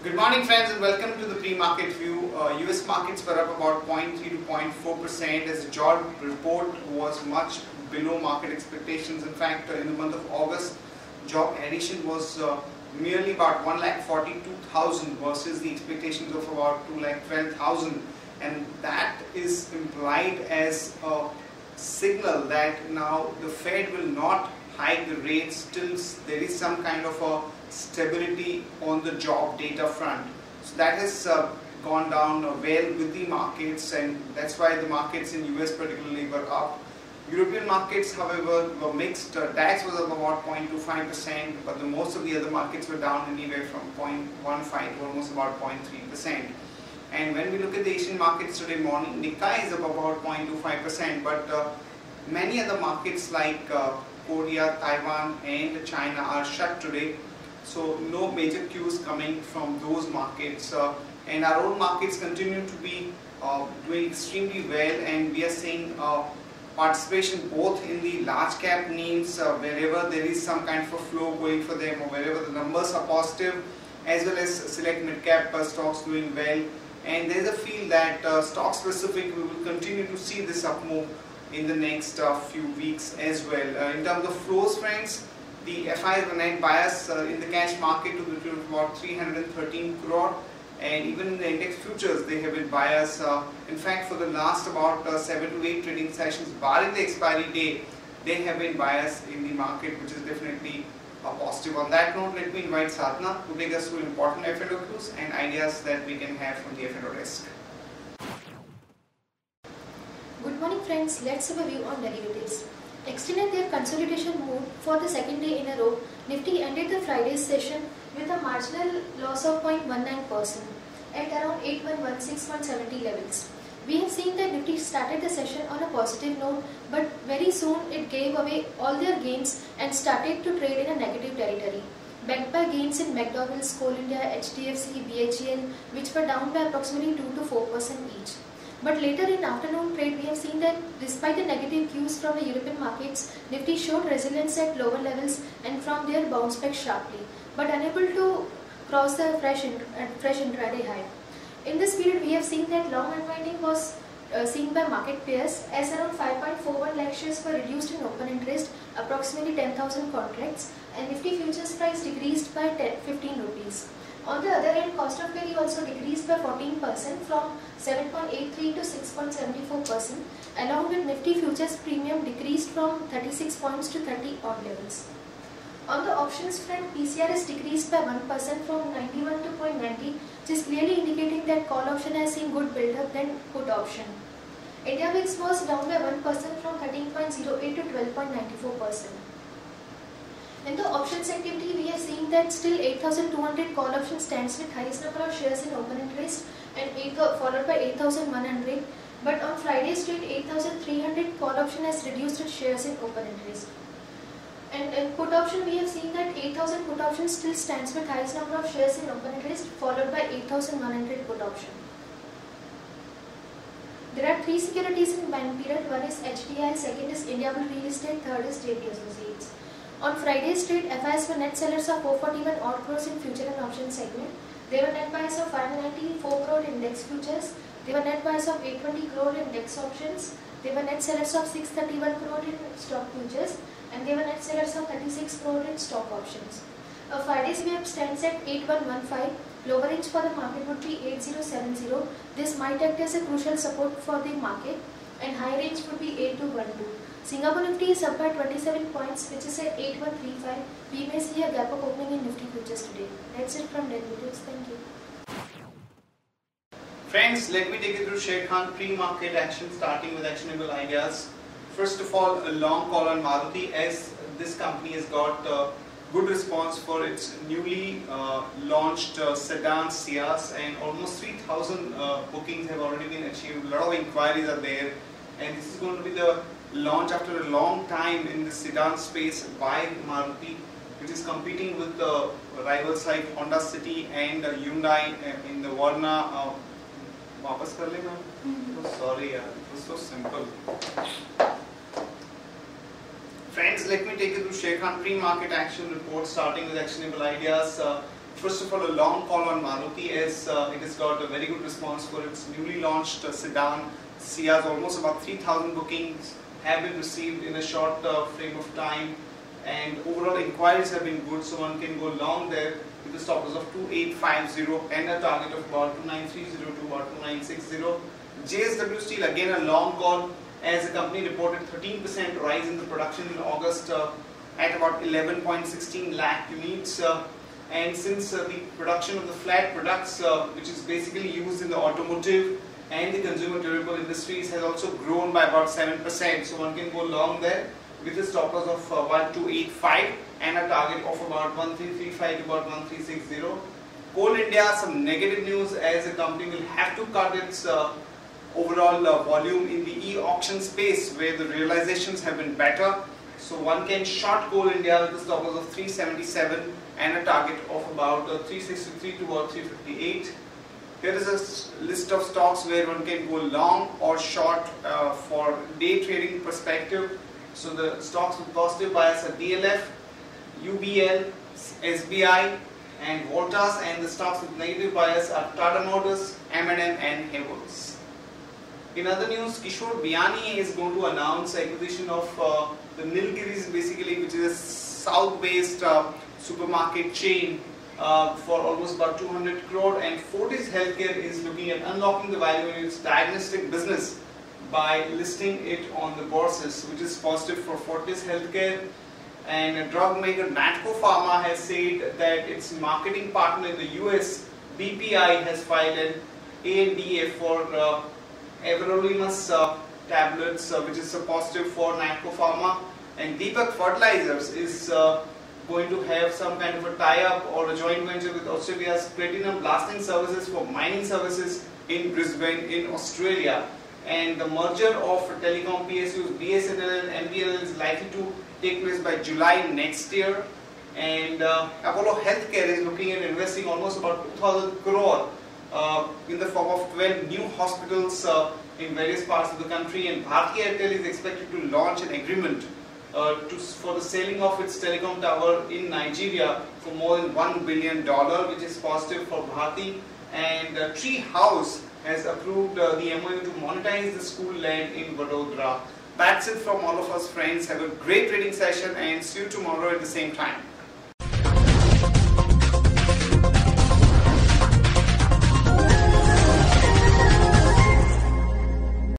Good morning friends and welcome to the pre-market view. US markets were up about 0.3 to 0.4% as the job report was much below market expectations. In fact, in the month of August, job addition was merely about 1,42,000 versus the expectations of about 2,12,000, and that is implied as a signal that now the Fed will not hike the rates till there is some kind of a stability on the job data front. So that has gone down well with the markets, and that's why the markets in US particularly were up. European markets, however, were mixed. DAX was up about 0.25%, but most of the other markets were down anywhere from 0.15 to almost about 0.3%. And when we look at the Asian markets today morning, Nikkei is up about 0.25%, but many other markets like Korea, Taiwan and China are shut today. So no major cues coming from those markets, and our own markets continue to be doing extremely well, and we are seeing participation both in the large cap names wherever there is some kind of a flow going for them, or wherever the numbers are positive, as well as select mid cap stocks doing well. And there is a feel that stock specific we will continue to see this up move in the next few weeks as well. In terms of flows, friends, the FIs were net buyers in the cash market to the tune of about 313 crore, and even in the index futures they have been buyers. In fact, for the last about 7 to 8 trading sessions, barring the expiry day, they have been buyers in the market, which is definitely positive. On that note, let me invite Sadhana to take us through important F&O cues and ideas that we can have from the F&O desk. Good morning friends, let's have a view on derivatives. Extended their consolidation move for the second day in a row, Nifty ended the Friday's session with a marginal loss of 0.19% at around 8116.70 levels. We have seen that Nifty started the session on a positive note, but very soon it gave away all their gains and started to trade in a negative territory, backed by gains in McDonald's, Coal India, HDFC, BHEL, which were down by approximately 2 to 4% each. But later in afternoon trade, we have seen that despite the negative cues from the European markets, Nifty showed resilience at lower levels and from there bounced back sharply, but unable to cross the fresh intraday high. In this period, we have seen that long unwinding was seen by market pairs, as around 5.41 lakh shares were reduced in open interest, approximately 10,000 contracts, and Nifty futures price decreased by 15 rupees. On the other hand, cost of carry also decreased by 14% from 7.83 to 6.74%, along with Nifty futures premium decreased from 36 points to 30 odd levels. On the options front, PCRS decreased by 1% from 91 to 0.90, which is clearly indicating that call option has seen good build-up than put option. India VIX was down by 1% from 13.08 to 12.94%. In the options activity, we are seeing that still 8,200 call option stands with highest number of shares in open interest and followed by 8,100. But on Friday's trade, 8,300 call option has reduced its shares in open interest. And in put option, we have seen that 8,000 put option still stands with highest number of shares in open interest, followed by 8,100 put option. There are 3 securities in bank period. One is HDI, second is Indiabulls Real Estate, third is JP Associates. On Friday's trade, FIs were net sellers of 441 odd crores in future and option segment. They were net buyers of 594 crore in index futures. They were net buyers of 820 crore in index options. They were net sellers of 631 crore in stock futures, and they were net sellers of 36 crore in stock options. Friday's WAP stands at 8115. Lower range for the market would be 8070. This might act as a crucial support for the market, and high range would be 8212. Singapore Nifty is up by 27 points, which is at 8135. We may see a gap up opening in Nifty futures today. That's it from derivatives. Thank you. Friends, let me take you through Sharekhan pre-market action, starting with actionable ideas. First of all, a long call on Maruti, as this company has got good response for its newly launched sedan Ciaz, and almost 3,000 bookings have already been achieved. A lot of inquiries are there, and this is going to be the launch after a long time in the sedan space by Maruti, which is competing with the rivals like Honda City and Hyundai in the Varna. Wapas kar le maam? Sorry, it was so simple. Friends, let me take you through Sharekhan pre-market action report, starting with actionable ideas. First of all, a long call on Maruti as it has got a very good response for its newly launched sedan. Sia's almost about 3,000 bookings have been received in a short frame of time, and overall inquiries have been good, so one can go long there with a stop loss of 2850 and a target of about 2930 to about 2960. JSW Steel, again a long call, as the company reported 13% rise in the production in August at about 11.16 lakh units. And since the production of the flat products, which is basically used in the automotive and the consumer durable industries, has also grown by about 7%. So one can go long there with a stop loss of 1285 and a target of about 1335 to about 1360. Coal India, some negative news as the company will have to cut its overall volume in the e-auction space where the realizations have been better. So one can short Coal India with a stop loss of 377 and a target of about 363 to about 358. Here is a list of stocks where one can go long or short for day trading perspective. So the stocks with positive bias are DLF, UBL, SBI and Voltas, and the stocks with negative bias are Tata Motors, M&M and Havells. In other news, Kishore Biyani is going to announce acquisition of the Nilgiris, basically, which is a south-based supermarket chain for almost about 200 crore, and Fortis Healthcare is looking at unlocking the value in its diagnostic business by listing it on the bourses, which is positive for Fortis Healthcare. And drug maker Natco Pharma has said that its marketing partner in the US, BPI, has filed an ANDA for everolimus tablets, which is a positive for Natco Pharma. And Deepak Fertilizers is going to have some kind of a tie-up or a joint venture with Australia's Platinum Blasting Services for mining services in Brisbane in Australia. And the merger of telecom PSUs BSNL and MBNL is likely to take place by July next year. And Apollo Healthcare is looking at investing almost about 2,000 crore in the form of 12 new hospitals in various parts of the country. And Bharti Airtel is expected to launch an agreement for the selling of its telecom tower in Nigeria for more than $1 billion, which is positive for Bharti. And Tree House has approved the MOU to monetize the school land in Vadodara. That's it from all of us, friends. Have a great trading session and see you tomorrow at the same time.